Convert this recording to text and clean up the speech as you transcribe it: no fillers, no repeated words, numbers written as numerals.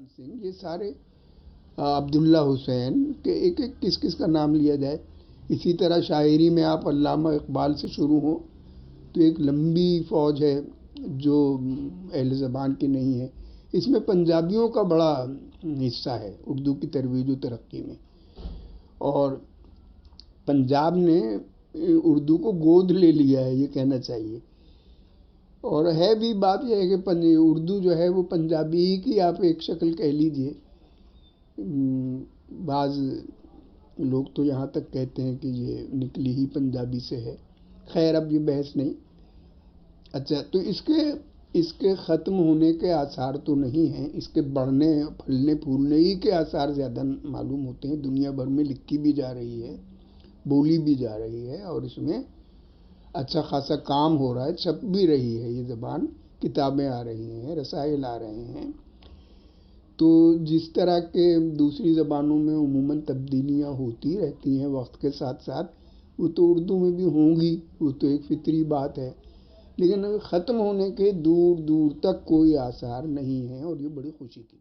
خان سنگھ، یہ سارے عبداللہ حسین کہ ایک ایک کس کس کا نام لیا جائے. اسی طرح شاعری میں آپ علامہ اقبال سے شروع ہوں تو ایک لمبی فوج ہے جو اہل زبان کی نہیں ہے. اس میں پنجابیوں کا بڑا حصہ ہے اردو کی ترویج و ترقی میں، اور پنجاب نے اردو کو گود لے لیا ہے، یہ کہنا چاہیے. اور ہے بھی بات یہ ہے کہ اردو جو ہے وہ پنجابی کی آپ ایک شکل کہہ لیجئے. بعض لوگ تو یہاں تک کہتے ہیں کہ یہ نکلی ہی پنجابی سے ہے. خیر اب یہ بحث نہیں. اچھا، تو اس کے ختم ہونے کے آثار تو نہیں ہیں، اس کے بڑھنے پھلنے پھولنے ہی کے آثار زیادہ معلوم ہوتے ہیں. دنیا بھر میں لکھی بھی جا رہی ہے، بولی بھی جا رہی ہے، اور اس میں اچھا خاصا کام ہو رہا ہے. چھپ بھی رہی ہے یہ زبان، کتابیں آ رہی ہیں، رسائل آ رہے ہیں. تو جس طرح کے دوسری زبانوں میں عموماً تبدیلیاں ہوتی رہتی ہیں وقت کے ساتھ ساتھ، وہ تو اردو میں بھی ہوں گی، وہ تو ایک فطری بات ہے. لیکن ختم ہونے کے دور دور تک کوئی آثار نہیں ہیں، اور یہ بڑی خوشی کی